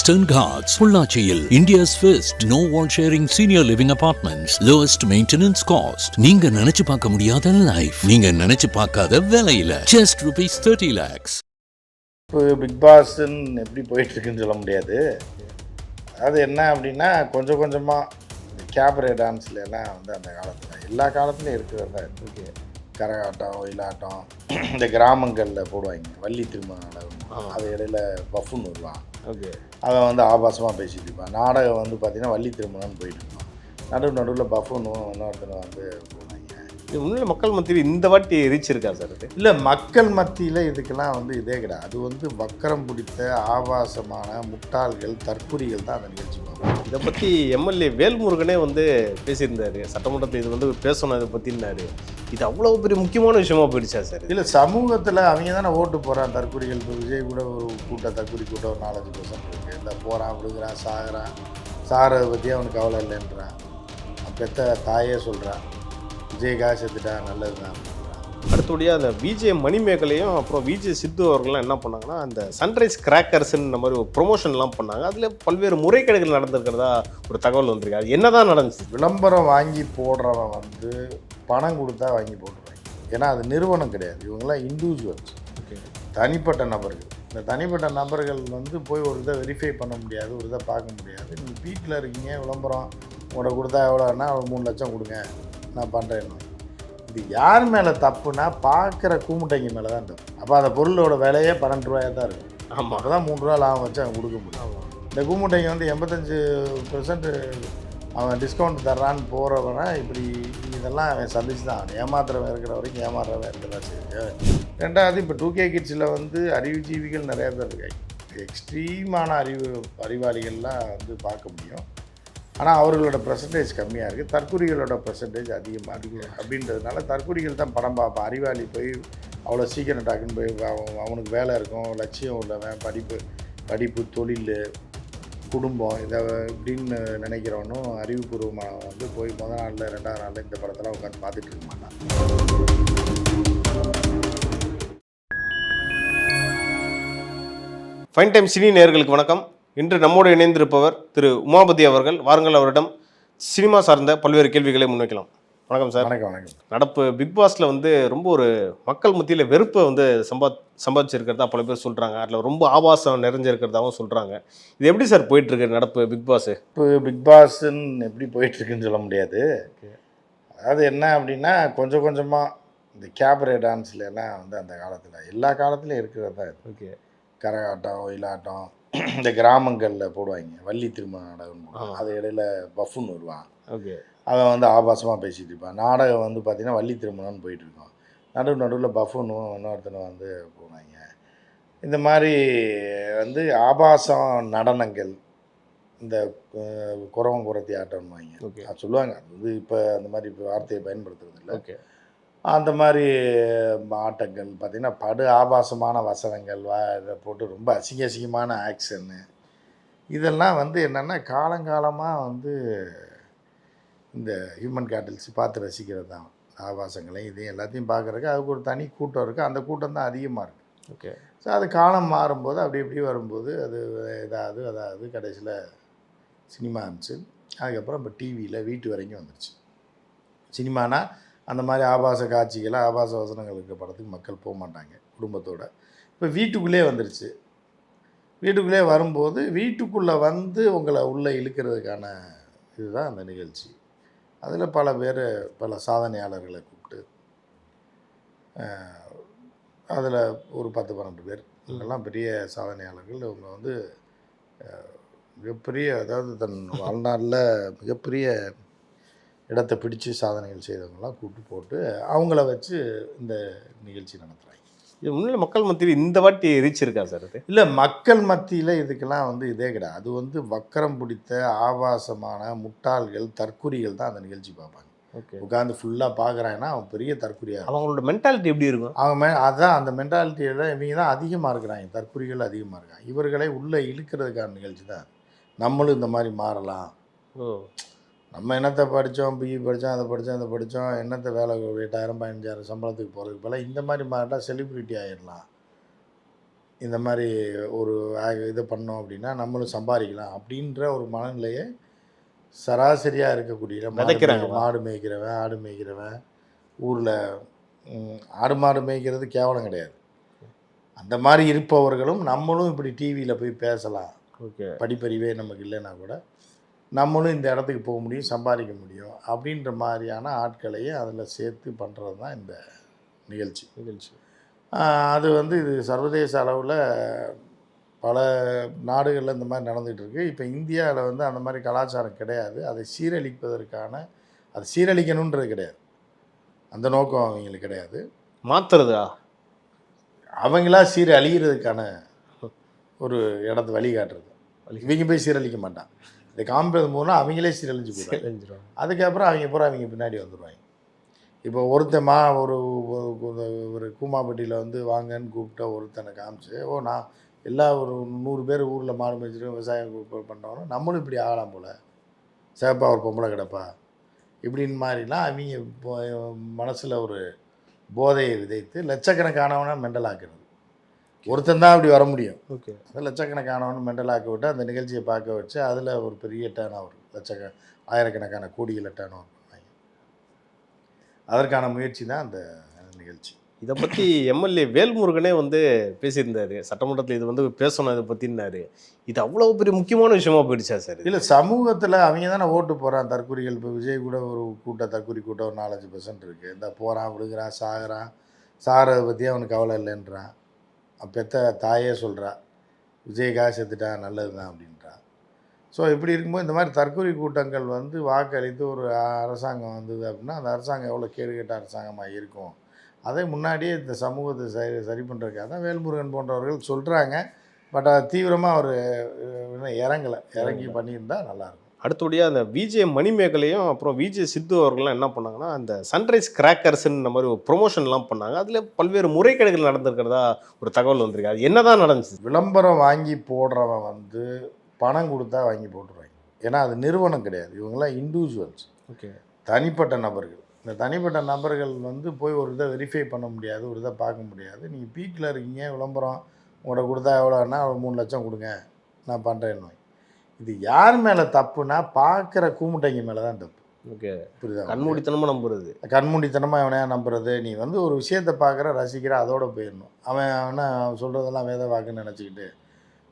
Western Ghats, Pollachiil, India's first no wall sharing senior living apartments, lowest maintenance cost. நீங்க நினைச்சு பார்க்க முடியாத life, நீங்க நினைச்சு பார்க்காத விலையில just ₹30 lakhs. இப்போ பிக் பாஸ்ன்னு எப்படி போயிட்டு இருக்குன்னு சொல்ல முடியாது. அது என்ன அப்படின்னா கொஞ்சம் கொஞ்சமாக இந்த கேபரே டான்ஸ்ல எல்லாம் வந்து அந்த காலத்தில் எல்லா காலத்துலையும் இருக்கிறது தான் இருக்கு. கரகாட்டம், ஒயிலாட்டம், இந்த கிராமங்களில் போடுவாங்க வள்ளி திருமண நாடகம். அது இடையில பஃபுன்னு வருவான். அவன் வந்து ஆபாசமாக பேசிட்டு இருப்பான். நாடகம் வந்து பார்த்தீங்கன்னா வள்ளி திருமணம்னு போயிட்டு இருப்பான். நடுவில் பஃபுன்னு இன்னொருத்தனை வந்து போடுவாங்க. முன்னிலை மக்கள் மத்தியில் இந்த வாட்டி ரீச் இருக்கா சார்? இல்லை, மக்கள் மத்தியில் இதுக்கெல்லாம் வந்து இதே கிடையாது. அது வந்து வக்கரம் பிடித்த ஆபாசமான முட்டாள்கள், தற்குறிகள் தான் அந்த நிகழ்ச்சி பார்ப்போம். இதை பற்றி எம்எல்ஏ வேல்முருகனே வந்து பேசியிருந்தார் சட்டமன்றத்தில். இது வந்து பேசணும் இதை பற்றினாரு. இது அவ்வளோ பெரிய முக்கியமான விஷயமா போயிடுச்சா சார்? இல்லை, சமூகத்தில் அவங்க தானே ஓட்டு போகிறான் தற்குறிகள். இப்போ விஜய் கூட ஒரு கூட்டம் தற்குறி கூட்டம் ஒரு 4-5% இருக்குது. இல்லை, போகிறான், விழுகிறான், சாகிறதை பற்றி அவனுக்கு கவலை இல்லைன்றான். பெத்த தாயே சொல்கிறான் விஜய்காக செத்துட்டா நல்லது தான். அடுத்தபடியாக அந்த விஜய் மணிமேகலையும் அப்புறம் விஜய் சித்து அவர்கள்லாம் என்ன பண்ணாங்கன்னா அந்த சன்ரைஸ் கிராக்கர்ஸ்ன்னு மாதிரி ஒரு ப்ரொமோஷன்லாம் பண்ணாங்க. அதில் பல்வேறு முறைகேடுகள் நடந்திருக்கிறதா ஒரு தகவல் வந்திருக்கு. அது என்ன தான் நடந்துச்சு? விளம்பரம் வாங்கி போடுறவன் வந்து பணம் கொடுத்தா வாங்கி போடுறாங்க. ஏன்னா அது நிறுவனம் கிடையாது, இவங்களாம் இண்டிவிஜுவல்ஸ், தனிப்பட்ட நபர்கள். இந்த தனிப்பட்ட நபர்கள் வந்து போய் ஒரு இதை வெரிஃபை பண்ண முடியாது, ஒரு இதை பார்க்க முடியாது. நீங்கள் வீட்டில் இருக்கீங்க, விளம்பரம் உங்கள்கிட்ட கொடுத்தா எவ்வளோன்னா 3 லட்சம் கொடுங்க நான் பண்ணுறேன். இது யார் மேலே தப்புனா பார்க்குற கூமுட்டைங்க மேலே தான் தப்பு. அப்போ அந்த பொருளோட விலையே 12 ரூபாயாக தான் இருக்கும். ஆமாம், அப்போ தான் 3 ரூபா லாபம் வச்சு அவன் கொடுக்க முடியும். இந்த கூமுட்டைங்க வந்து 85% அவன் டிஸ்கவுண்ட் தர்றான்னு போகிறவனா இப்படி இதெல்லாம் அவன் சந்திச்சு தான் அவன் ஏமாத்துறவன் இருக்கிற வரைக்கும் ஏமாறுறவன் இருக்கிறதா சரி. ரெண்டாவது, இப்போ 2K கிட்ஸில் வந்து அறிவுஜீவிகள் நிறையா பேர் இருக்காங்க. எக்ஸ்ட்ரீமான அறிவாளிகள்லாம் வந்து பார்க்க முடியும். ஆனால் அவர்களோட பர்சன்டேஜ் கம்மியாக இருக்குது, தற்குறிகளோட பர்சன்டேஜ் அதிகம் அப்படின்றதுனால தற்குறிகள் தான் படம் பார்ப்பான். அறிவாளி போய் அவ்வளோ சீக்கிரம் டாக்குன்னு போய் அவனுக்கு வேலை இருக்கும், லட்சியம் உள்ளவன், படிப்பு, தொழில், குடும்பம் இதை இப்படின்னு நினைக்கிறவனும் அறிவுபூர்வமானவன் வந்து போய் முதல் நாளில் 2ஆவது நாளில் இந்த படத்தெல்லாம் உட்காந்து பார்த்துட்டு இருக்க மாட்டான். ஃபைன் டைம் சினி நேயர்களுக்கு வணக்கம். இன்று நம்மோடு இணைந்திருப்பவர் திரு உமாபதி அவர்கள். வாருங்கள், அவரிடம் சினிமா சார்ந்த பல்வேறு கேள்விகளை முன்வைக்கலாம். வணக்கம் சார். வணக்கம். நடப்பு பிக் பாஸில் வந்து ரொம்ப ஒரு மக்கள் மத்தியில் வெறுப்பை வந்து சம்பாதிச்சிருக்கிறதா பல பேர் சொல்கிறாங்க. அதில் ரொம்ப ஆபாசம் நிறைஞ்சிருக்கிறதாகவும் சொல்கிறாங்க. இது எப்படி சார் போயிட்டுருக்கு நடப்பு பிக் பாஸு? இப்போ பிக் பாஸ்ன்னு எப்படி போயிட்டுருக்குன்னு சொல்ல முடியாது. அதாவது என்ன அப்படின்னா கொஞ்சம் கொஞ்சமாக இந்த கேபரே டான்ஸ்ல எல்லாம் வந்து அந்த காலத்தில் எல்லா காலத்துலையும் இருக்கிறது தான் இது. கரகாட்டம், ஒயிலாட்டம், இந்த கிராமங்களில் போடுவாங்க வள்ளி திருமண நாடகம். அது இடையில பஃபுன்னு வருவான். அவன் வந்து ஆபாசமாக பேசிகிட்டு இருப்பான். நாடகம் வந்து பார்த்திங்கன்னா வள்ளி திருமணம்னு போயிட்டுருக்கோம். நடுவில் பஃபுன்னு இன்னொருத்தனை வந்து போனாங்க. இந்த மாதிரி வந்து ஆபாசம் நடனங்கள், இந்த குறத்தி ஆட்டம்வாங்க. அது சொல்லுவாங்க. அது வந்து இப்போ அந்த மாதிரி இப்போ வார்த்தையை பயன்படுத்துறது இல்லை. அந்த மாதிரி ஆட்டங்கள் பார்த்திங்கன்னா படு ஆபாசமான வசனங்கள் இதை போட்டு ரொம்ப அசிங்கமான ஆக்ஷன்னு இதெல்லாம் வந்து என்னென்னா காலங்காலமாக வந்து இந்த ஹியூமன் கேட்டல்ஸ் பார்த்து ரசிக்கிறது தான். ஆபாசங்களையும் இதையும் எல்லாத்தையும் பார்க்குறதுக்கு அதுக்கு ஒரு தனி கூட்டம் இருக்குது. அந்த கூட்டம் தான் அதிகமாக இருக்குது. ஸோ அது காலம் மாறும்போது அப்படி இப்படி வரும்போது அது அதாவது கடைசியில் சினிமா இருந்துச்சு. அதுக்கப்புறம் இப்போ டிவியில் வீட்டு வரைக்கும் வந்துடுச்சு. சினிமானா அந்த மாதிரி ஆபாச காட்சிகளை, ஆபாச வசனங்கள் இருக்கிற படத்துக்கு மக்கள் போக மாட்டாங்க குடும்பத்தோடு. இப்போ வீட்டுக்குள்ளே வந்துடுச்சு. வீட்டுக்குள்ளே வரும்போது வீட்டுக்குள்ளே வந்து உங்களை உள்ளே இழுக்கிறதுக்கான இதுதான் அந்த நிகழ்ச்சி. அதில் பல சாதனையாளர்களை கூப்பிட்டு அதில் ஒரு 10-12 பேர் இவங்கெல்லாம் பெரிய சாதனையாளர்கள். இவங்க வந்து மிகப்பெரிய, அதாவது தன் வாழ்நாளில் மிகப்பெரிய இடத்தை பிடிச்சி சாதனைகள் செய்தவங்களாம் கூப்பிட்டு போட்டு அவங்கள வச்சு இந்த நிகழ்ச்சி நடத்துகிறாங்க. இது முன்னிலை மக்கள் மத்தியில் இந்த வாட்டி ரீச் இருக்கா சார்? அது இல்லை, மக்கள் மத்தியில் இதுக்கெல்லாம் வந்து இதே கிடையாது. அது வந்து வக்கரம் பிடித்த ஆபாசமான முட்டாள்கள், தற்குறிகள் தான் அந்த நிகழ்ச்சி பார்ப்பாங்க. உட்காந்து ஃபுல்லாக பார்க்குறாங்கன்னா அவன் பெரிய தற்குறியாக. அவங்களோட மென்டாலிட்டி எப்படி இருக்கும்? அவங்க அதுதான் அந்த மென்டாலிட்டியில் இவங்க தான் அதிகமாக இருக்கிறாங்க. தற்குறிகள் அதிகமாக இருக்காங்க. இவர்களை உள்ளே இழுக்கிறதுக்கான நிகழ்ச்சி தான். நம்மளும் இந்த மாதிரி மாறலாம். நம்ம என்னத்தை படித்தோம், பிஇ படித்தோம், அதை படித்தோம், என்னத்தை வேலை 8,000 15,000 சம்பளத்துக்கு போகிறதுக்கு போல் இந்த மாதிரி மாறிட்டா செலிப்ரிட்டி ஆகிடலாம். இந்த மாதிரி ஒரு இது பண்ணோம் அப்படின்னா நம்மளும் சம்பாதிக்கலாம் அப்படின்ற ஒரு மனநிலையை சராசரியாக இருக்கக்கூடிய மாடு மேய்க்கிறவன் ஆடு மேய்க்கிறவன் ஊரில் ஆடு மாடு மேய்க்கிறது கேவலம் கிடையாது. அந்த மாதிரி இருப்பவர்களும் நம்மளும் இப்படி டிவியில் போய் பேசலாம், படிப்பறிவே நமக்கு இல்லைன்னா கூட நம்மளும் இந்த இடத்துக்கு போக முடியும், சம்பாதிக்க முடியும் அப்படின்ற மாதிரியான ஆட்களையும் அதில் சேர்த்து பண்ணுறது தான் இந்த நிகழ்ச்சி. அது வந்து இது சர்வதேச அளவில் பல நாடுகளில் இந்த மாதிரி நடந்துகிட்டு இருக்குது. இப்போ இந்தியாவில் வந்து அந்த மாதிரி கலாச்சாரம் கிடையாது. அதை சீரழிப்பதற்கான, அதை சீரழிக்கணுன்றது கிடையாது, அந்த நோக்கம் அவங்களுக்கு கிடையாது. மாற்றுறதா அவங்களா அழிகிறதுக்கான ஒரு இடத்த வழிகாட்டுறது. இவங்க போய் சீரழிக்க மாட்டான், இதை காமிப்பது மூலம் அவங்களே சீரழிஞ்சு போயிடுவாங்க. அதுக்கப்புறம் அவங்க பின்னாடி வந்துடுவாங்க. இப்போ ஒருத்தன் ஒரு கூமாப்பட்டியில் வந்து வாங்கன்னு கூப்பிட்ட ஒருத்தனை காமிச்சு, நான் எல்லா ஒரு 100 பேர் ஊரில் மாடு மேய்ச்சிட்டு விவசாயம் பண்ணுறவங்க நம்மளும் இப்படி ஆகலாம் போல், சேப்பா ஒரு பொம்பளை கிடப்பா இப்படின்னு மாதிரிலாம் அவங்க மனசில் ஒரு போதையை விதைத்து லட்சக்கணக்கானவனை மெண்டலாக்குறது. ஒருத்தன் தான் அப்படி வர முடியும். அதை லட்சக்கணக்கானவனை மெண்டலாக்க விட்டு அந்த நிகழ்ச்சியை பார்க்க வச்சு அதில் ஒரு பெரிய டேர்ன் ஓவர், ஆயிரக்கணக்கான கோடியில் டேர்ன் ஓவர் பண்ணுவாங்க. அதற்கான முயற்சி தான் அந்த நிகழ்ச்சி. இதை பற்றி எம்எல்ஏ வேல்முருகனே வந்து பேசியிருந்தார் சட்டமன்றத்தில். இது வந்து பேசணும் இதை பற்றினாரு. இது அவ்வளோ பெரிய முக்கியமான விஷயமா போயிடுச்சா சார்? இல்லை, சமூகத்தில் அவங்க தானே ஓட்டு போகிறான் தற்கொலைகள். இப்போ விஜய் கூட ஒரு தற்கொலை கூட்டம் ஒரு 4-5% இருக்குது. இந்த போகிறான், விழுகிறான், சாகிறத பற்றி அவனுக்கு கவலை இல்லைன்றான். பெத்த தாயே சொல்கிறா விஜய்க்காக செத்துட்டான், நல்லது தான் அப்படின்றான். ஸோ இப்படி இருக்கும்போது இந்த மாதிரி தற்கொலை கூட்டங்கள் வந்து வாக்களித்து ஒரு அரசாங்கம் வந்தது அப்படின்னா அந்த அரசாங்கம் எவ்வளோ கேடுகட்ட அரசாங்கமாக இருக்கும், அதை முன்னாடியே இந்த சமூகத்தை சரி பண்ணுறதுக்காக தான் வேல்முருகன் போன்றவர்கள் சொல்கிறாங்க. பட் அது தீவிரமாக அவர் இறங்கி பண்ணியிருந்தால் நல்லாயிருக்கும். அடுத்தபடியாக அந்த விஜே மணிமேகலையும் அப்புறம் விஜே சித்து அவர்கள்லாம் என்ன பண்ணாங்கன்னா, அந்த சன்ரைஸ் கிராக்கர்ஸ்ன்னு மாதிரி ஒரு ப்ரொமோஷன்லாம் பண்ணாங்க. அதில் பல்வேறு முறைகேடுகள் நடந்திருக்கிறதா ஒரு தகவல் வந்திருக்கு. அது என்ன தான் நடந்துச்சு? விளம்பரம் வாங்கி போடுறவன் வந்து பணம் கொடுத்தா வாங்கி போட்டுருவாங்க. ஏன்னா அது நிறுவனம் கிடையாது, இவங்கெல்லாம் இண்டிவிஜுவல்ஸ், தனிப்பட்ட நபர்கள். இந்த தனிப்பட்ட நபர்கள் வந்து போய் ஒரு இதை வெரிஃபை பண்ண முடியாது, ஒரு இதை பார்க்க முடியாது. நீங்கள் பீக்கில் இருக்கீங்க, விளம்பரம் உங்கள்கிட்ட கொடுத்தா எவ்வளோன்னா 3 லட்சம் கொடுங்க நான் பண்ணுறேன்னு. இது யார் மேலே தப்புனா பார்க்குற கூமுட்டைங்க மேலே தான் தப்பு. புரியுதா? கண்மூடித்தனமாக நம்புறது, கண்மூடித்தனமாக அவனையா நம்புறது. நீ வந்து ஒரு விஷயத்தை பார்க்குற, ரசிக்கிற, அதோட போயிடணும். அவன் சொல்கிறதெல்லாம் வேத வாக்குன்னு நினச்சிக்கிட்டு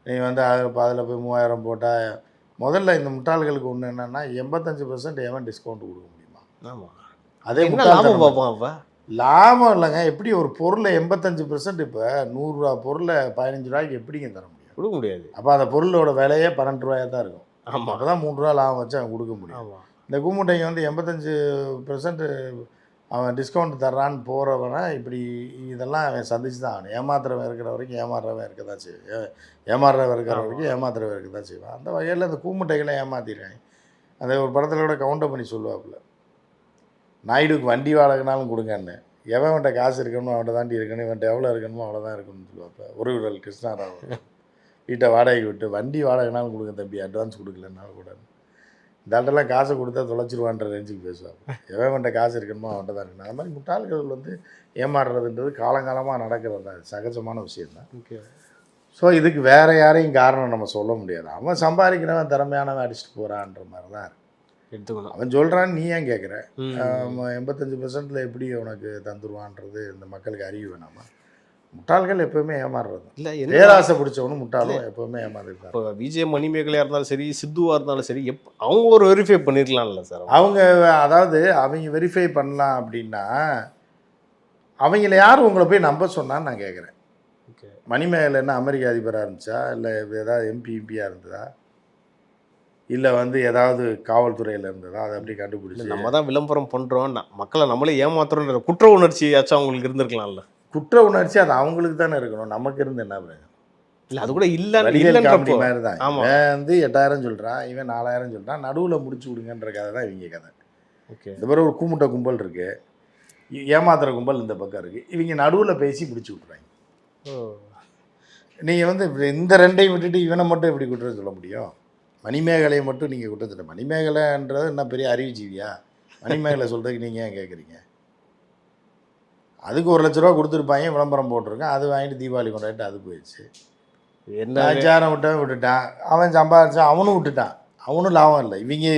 நீ வந்து அதில் போய் 3000 போட்டால், முதல்ல இந்த முட்டாள்களுக்கு ஒன்று என்னென்னா 85% எவன் டிஸ்கவுண்ட் கொடுக்க முடியுமா? ஆமாம், அதே லாபம் பார்ப்போம். லாபம் இல்லைங்க. எப்படி ஒரு பொருளை 85%, இப்போ 100 ரூபா பொருளை 15 ரூபாய்க்கு எப்படிங்க தர முடியும்? கொடுக்க முடியாது. அப்போ அந்த பொருளோட விலையே 12 ரூபாயாக தான் இருக்கும். ஆமாம், அப்போ தான் 3 ரூபா லாபம் வச்சு அவன் கொடுக்க முடியும். இந்த கூமுட்டைங்க வந்து 85% அவன் டிஸ்கவுண்ட் தர்றான்னு போகிறவனை இப்படி இதெல்லாம் அவன் சந்திச்சு தான் அவன் ஏமாத்துறவன் இருக்கிற வரைக்கும் ஏமாறுறவன் இருக்க தான் செய்வான், ஏமாறுறவன் இருக்கிற வரைக்கும் ஏமாத்துறவன் இருக்க தான் செய்வான். அந்த வகையில் அந்த கூமுட்டைகளை ஏமாத்திடுறாங்க. அந்த ஒரு படத்தில் கூட கவுண்டர் பண்ணி சொல்லுவாப்புல, நாயுடுக்கு வண்டி வாடகைனாலும் கொடுங்கன்னு. எவன்கிட்ட காசு இருக்கணுமோ அவன்கிட்ட தாண்டி இருக்கணும், இவன்கிட்ட எவ்வளோ இருக்கணுமோ அவ்வளோதான் இருக்கணும்னு சொல்லுவாப்ப. ஒரு விரல் கிருஷ்ணாராவ் வீட்டை வாடகைக்கு விட்டு வண்டி வாடகைனாலும் கொடுங்க தம்பி, அட்வான்ஸ் கொடுக்கலன்னாலும் கூட. இந்த ஆட்டெல்லாம் காசை கொடுத்தா தொலைச்சிருவான்ற ரேஞ்சுக்கு பேசுவாங்க. எவன்கிட்ட காசு இருக்கணுமோ அவன்கிட்ட தான் இருக்கணும். அது மாதிரி முட்டாள்கள் வந்து ஏமாறுறதுன்றது காலங்காலமாக நடக்கிறது தான், சகஜமான விஷயந்தான். ஸோ இதுக்கு வேறு யாரையும் காரணம் நம்ம சொல்ல முடியாது. அவன் சம்பாதிக்கிறவன் திறமையானவன் அடிச்சுட்டு போகிறான்ற மாதிரி தான் இருக்கு. எடுத்துக்கணும். அவன் சொல்கிறான்னு நீ ஏன் கேட்குற? 85%ல் எப்படி உனக்கு தந்துடுவான்றது இந்த மக்களுக்கு அறிவு வேணாமா? முட்டாள்கள் எப்போவுமே ஏமாறுறது இல்லை. பேராசை பிடிச்சவனும் முட்டாளும் எப்போவுமே ஏமாறுறாங்க. இப்போ விஜய் மணிமேகலையாக இருந்தாலும் சரி, சித்துவாக இருந்தாலும் சரி, அவங்க ஒரு வெரிஃபை பண்ணியிருக்கலாம்ல சார்? அதாவது அவங்க வெரிஃபை பண்ணலாம் அப்படின்னா அவங்கள யார் உங்களை போய் நம்ப சொன்னான்னு நான் கேட்குறேன். மணிமேகலை என்ன அமெரிக்க அதிபராக இருந்துச்சா, இல்லை ஏதாவது எம்பியாக இருந்ததா, இல்லை வந்து ஏதாவது காவல்துறையில் இருந்ததா? அதை அப்படி கண்டுபிடிச்சி நம்ம தான் விளம்பரம் பண்ணுறோம், மக்களை நம்மளே ஏமாத்துறோன்ற குற்ற உணர்ச்சியாச்சும் அவங்களுக்கு இருந்திருக்கலாம்ல. குற்ற உணர்ச்சி அது அவங்களுக்கு தானே இருக்கணும், நமக்கு இருந்து என்ன பிரயோஜனம்? இல்லை, அது கூட இல்லை மாதிரி தான். இவன் வந்து 8000 சொல்கிறான், இவன் 4000 சொல்கிறான், நடுவில் முடிச்சு விடுங்கன்ற கதை தான் இவங்க கதை. இந்த பிறகு ஒரு கூமுட்டை கும்பல் இருக்குது, ஏமாத்துற கும்பல் இந்த பக்கம் இருக்குது, இவங்க நடுவில் பேசி முடிச்சு விட்றாங்க. நீங்கள் வந்து இந்த ரெண்டையும் விட்டுட்டு இவனை மட்டும் எப்படி குற்றம் சொல்ல முடியும்? மணிமேகலையை மட்டும் நீங்கள் குற்றத்தை, மணிமேகலைன்றது என்ன பெரிய அறிவுஜீவியா? மணிமேகலை சொல்கிறதுக்கு நீங்கள் ஏன் கேட்குறீங்க? அதுக்கு 1,00,000 கொடுத்துருப்பாங்க, விளம்பரம் போட்டிருக்கேன், அது வாங்கிட்டு தீபாவளி கொண்டாடிட்டு அது போயிடுச்சு. என்ன சேரம் விட்டுட்டான், அவன் சம்பாதிச்சான், அவனும் விட்டுட்டான், அவனும் லாபம் இல்லை. இவங்க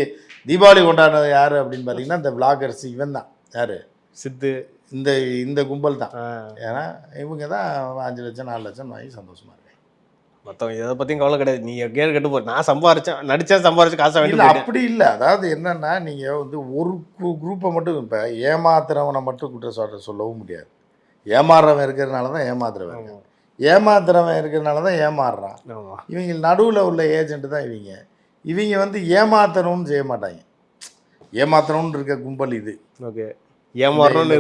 தீபாவளி கொண்டாடினது யார் அப்படின்னு பார்த்தீங்கன்னா இந்த விளாகர்ஸ், இவன் தான் யார், சித்து, இந்த கும்பல் தான். ஏன்னா இவங்க தான் 5 லட்சம் 4 லட்சம் வாங்கி சந்தோஷமா இருக்காங்க. மற்றவங்க இதை பற்றியும் கவலை கிடையாது. நீங்கள் கேட்டு கட்டு போ, நான் சம்பாரிச்சேன், நடித்தேன், சம்பாரிச்சு காசை இல்லை வேண்டி அப்படி இல்லை. அதாவது என்னன்னா நீங்கள் வந்து ஒரு குரூப்பை மட்டும் இப்போ ஏமாத்துறவனை மட்டும் குற்றம் சொல்லவும் முடியாது. ஏமாறுறவன் இருக்கிறதுனால தான் ஏமாத்துறவன், ஏமாத்துறவன் இருக்கிறதுனால தான் ஏமாறுறான். இவங்க நடுவில் உள்ள ஏஜென்ட் தான் இவங்க வந்து ஏமாத்தணும்னு செய்ய மாட்டாங்க. ஏமாத்தணும்னு இருக்க கும்பல் இது. ஓகே, ஏமாறணும்னு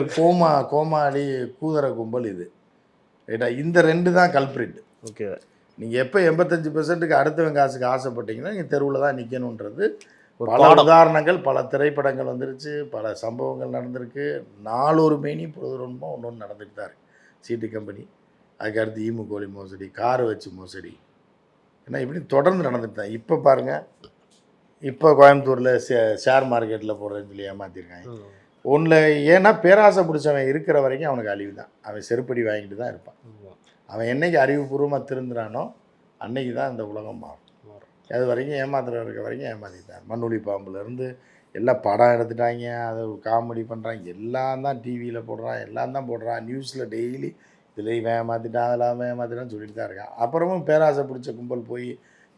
கோமாளி கூதற கும்பல் இது. ரைட்டா, இந்த 2 தான் கல்பிரிட். ஓகே, நீங்கள் எப்போ 85%க்கு அடுத்தவன் காசுக்கு ஆசைப்பட்டீங்கன்னா நீங்கள் தெருவில் தான் நிற்கணுன்றது பல உதாரணங்கள், பல திரைப்படங்கள் வந்துருச்சு, பல சம்பவங்கள் நடந்திருக்கு. நாளொரு மேனி பொழுதுமா ஒன்று நடந்துட்டு தான் இருக்கு. சீட்டு கம்பெனி, அதுக்கு அடுத்து ஈமு கோழி மோசடி, காரை வச்சு மோசடி, ஏன்னா இப்படி தொடர்ந்து நடந்துட்டு தான். இப்போ பாருங்கள், இப்போ கோயம்புத்தூரில் ஷேர் மார்க்கெட்டில் போடுறேன்னு சொல்லி ஏமாற்றிருக்காங்க. ஒன்றில் ஏன்னா பேராசை பிடிச்சவன் இருக்கிற வரைக்கும் அவனுக்கு அழிவு தான். அவன் செருப்படி வாங்கிட்டு தான் இருப்பான். அவன் என்றைக்கு அறிவுபூர்வமாக திருந்துறானோ அன்னைக்கு தான் இந்த உலகம் மாறும். அது வரைக்கும் ஏமாத்துற இருக்க வரைக்கும் ஏமாற்றிட்டான். மண்ணுளி பாம்புலேருந்து எல்லாம் படம் எடுத்துட்டாங்க, அதை காமெடி பண்ணுறாங்க, எல்லாம் தான் டிவியில் போடுறான், எல்லாம் தான் போடுறான், நியூஸில் டெய்லி இதில் இவன் ஏமாற்றிட்டான், அதெல்லாம் ஏமாற்றிட்டான்னு சொல்லிட்டு தான் இருக்கான். அப்புறமும் பேராசை பிடிச்ச கும்பல் போய்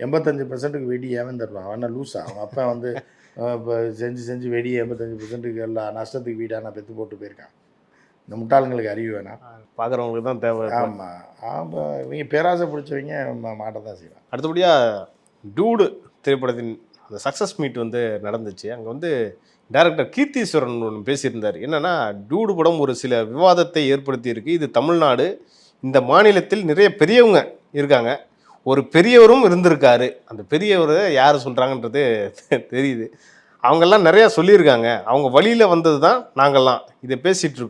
85%க்கு வெடி ஏவன் தருவான். அவன் லூஸா, அவன் அப்போ வந்து இப்போ செஞ்சு வெடி 85%க்கு எல்லாம் நஷ்டத்துக்கு வீடாக நான் பெற்று போட்டு போயிருக்கான். இந்த முட்டாளுங்களுக்கு அறிவு வேணாம், பார்க்குறவங்களுக்கு தான் தேவை. ஆமாம், ஆமாம், இவங்க பேராசை பிடிச்சவங்க மாட்ட தான் செய்வான். அடுத்தபடியாக டூடு திரைப்படத்தின் அந்த சக்ஸஸ் மீட் வந்து நடந்துச்சு. அங்கே வந்து டைரக்டர் கீர்த்தீஸ்வரன் ஒன்று பேசியிருந்தார். என்னென்னா, டூடு படம் ஒரு சில விவாதத்தை ஏற்படுத்தி இருக்குது. இது தமிழ்நாடு, இந்த மாநிலத்தில் நிறைய பெரியவங்க இருக்காங்க, ஒரு பெரியவரும் இருந்திருக்காரு. அந்த பெரியவர் யார் சொல்கிறாங்கன்றது தெரியுது. அவங்கெல்லாம் நிறையா சொல்லியிருக்காங்க, அவங்க வழியில் வந்தது தான் நாங்கள்லாம் இதை பேசிகிட்டு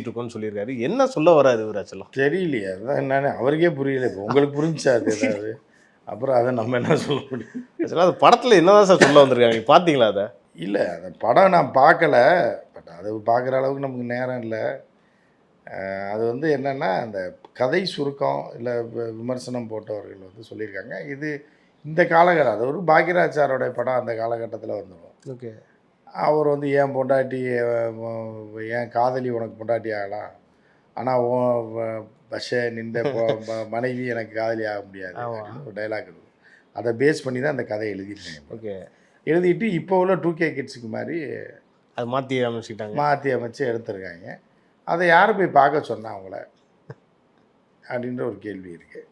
இருக்கோம்னு சொல்லியிருக்காரு. என்ன சொல்ல வராது இவராச்செல்லாம் தெரியலையே, அதுதான் என்னன்னு அவருக்கே புரியல. இப்போ உங்களுக்கு புரிஞ்சா அது ஏதாவது, அப்புறம் அதை நம்ம என்ன சொல்ல முடியும்? ஆக்சுவலாக அது படத்தில் என்னதான் சார் சொல்ல வந்திருக்காங்க, பார்த்தீங்களா அதை? இல்லை, அந்த படம் நான் பார்க்கல, பட் அது பார்க்குற அளவுக்கு நமக்கு நேரம் இல்லை. அது வந்து என்னென்னா, அந்த கதை சுருக்கம் இல்லை விமர்சனம் போட்டவர்கள் வந்து சொல்லியிருக்காங்க, இது இந்த காலகட்டம், அது ஒரு பாக்யராஜாரோட படம் அந்த காலகட்டத்தில் வந்துடும். ஓகே, அவர் வந்து என் பொண்டாட்டி, என் காதலி உனக்கு பொண்டாட்டி ஆகலாம், ஆனால் பஷ நின்ற மனைவி எனக்கு காதலி ஆக முடியாது அப்படின்னு ஒரு டைலாக் இருக்கும். அதை பேஸ் பண்ணி தான் அந்த கதையை எழுதியிருக்காங்க. ஓகே, எழுதிட்டு இப்போ உள்ள 2K கிட்ஸுக்கு மாதிரி அது மாற்றி அமைச்சு எடுத்திருக்காங்க. அதை யார் போய் பார்க்க சொன்னா அவங்கள அப்படின்ற ஒரு கேள்வி இருக்குது.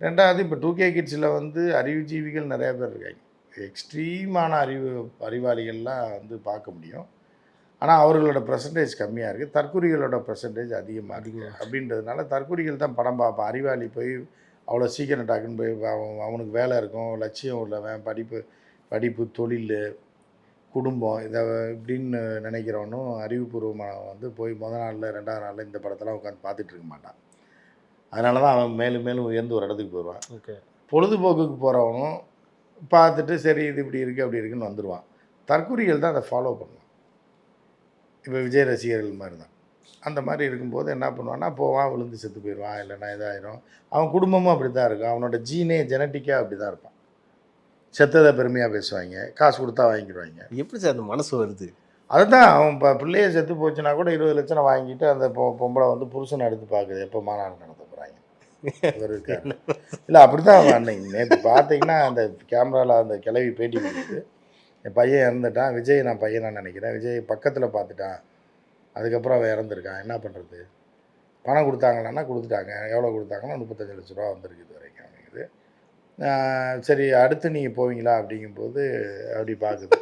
ரெண்டாவது, இப்போ 2K கிட்ஸில் வந்து அறிவுஜீவிகள் நிறையா பேர் இருக்காங்க, எக்ஸ்ட்ரீமான அறிவாளிகள்லாம் வந்து பார்க்க முடியும். ஆனால் அவர்களோட பர்சன்டேஜ் கம்மியாக இருக்குது, தற்குறிகளோட பர்சன்டேஜ் அதிகமாக இருக்குது. அப்படின்றதுனால தற்குறிகள் தான் படம் பார்ப்பான். அறிவாளி போய் அவ்வளோ சீக்கிரம் டாக்குன்னு போய் அவனுக்கு வேலை இருக்கும், லட்சியம் உள்ளவன், படிப்பு தொழில் குடும்பம் இதை இப்படின்னு நினைக்கிறவனும் அறிவுபூர்வமான வந்து போய் முதல் நாளில் 2ஆவது நாளில் இந்த படத்தெல்லாம் உட்காந்து பார்த்துட்டு இருக்க மாட்டான். அதனால தான் அவன் மேலும் மேலும் உயர்ந்து ஒரு இடத்துக்கு போயிடுவான். ஓகே, பொழுதுபோக்குக்கு போகிறவனும் பார்த்துட்டு சரி இது இப்படி இருக்குது அப்படி இருக்குன்னு வந்துடுவான். தற்குறிகள் தான் அதை ஃபாலோ பண்ணுவான். இப்போ விஜய் ரசிகர்கள் மாதிரி தான். அந்த மாதிரி இருக்கும்போது என்ன பண்ணுவான்னா, போவான், விழுந்து செத்து போயிடுவான், இல்லைன்னா இதாகிடும். அவன் குடும்பமும் அப்படி தான் இருக்கும், அவனோட ஜெனட்டிக்காக அப்படி தான் இருப்பான். செத்ததை பெருமையாக பேசுவாங்க, காசு கொடுத்தா வாங்கிடுவாங்க. எப்படி சார் அந்த மனசு வருது? அதுதான், அவன் இப்போ பிள்ளைய செத்து போச்சுன்னா கூட 20 லட்சம் வாங்கிட்டு அந்த பொம்பளை வந்து புருஷனை எடுத்து பார்க்குது, எப்போ மாநாடு நடத்த போகிறாங்க இவர் இருக்கார். இல்லை அப்படி தான் அவன் அன்னைக்கு நேற்று பார்த்தீங்கன்னா அந்த கேமராவில் அந்த கிளவி பேட்டி கொடுக்குது, என் பையன் இறந்துட்டான், விஜய் நான் பையனாக நினைக்கிறேன், விஜய் பக்கத்தில் பார்த்துட்டான், அதுக்கப்புறம் அவன் இறந்துருக்கான், என்ன பண்ணுறது, பணம் கொடுத்தாங்களான்னா கொடுத்துட்டாங்க, எவ்வளோ கொடுத்தாங்கன்னா 35 லட்ச ரூபா வந்திருக்கு இது வரைக்கும் அப்படிங்குது. சரி அடுத்து நீங்கள் போவீங்களா அப்படிங்கும்போது அப்படி பார்க்குது,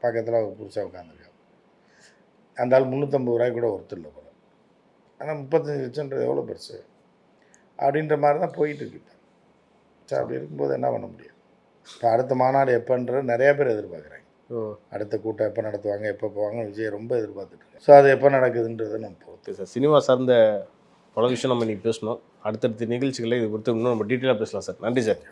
பக்கத்தில் அவர் புதுசாக உட்காந்துருக்கான். அந்த ஆள் 350 ரூபாய்க்கு கூட ஒருத்தர் இல்லை போல, ஆனால் 35 லட்சம்ன்றது எவ்வளோ பெருசு அப்படின்ற மாதிரி தான் போயிட்டு இருக்கு. சரி, அப்படி இருக்கும்போது என்ன பண்ண முடியும்? இப்போ அடுத்த மாநாடு எப்போன்றது நிறையா பேர் எதிர்பார்க்குறாங்க. அடுத்த கூட்டம் எப்போ நடத்துவாங்க, எப்போ போவாங்க, விஜய் ரொம்ப எதிர்பார்த்துட்டு. ஸோ அது எப்போ நடக்குதுன்றதை நம்ம பொறுத்து. சார், சினிமா சார்ந்த பல விஷயம் நம்ம இன்றைக்கி பேசணும். அடுத்தடுத்த நிகழ்ச்சிகளை இது குறித்து இன்னும் நம்ம டீட்டெயிலாக பேசலாம் சார். நன்றி சார்.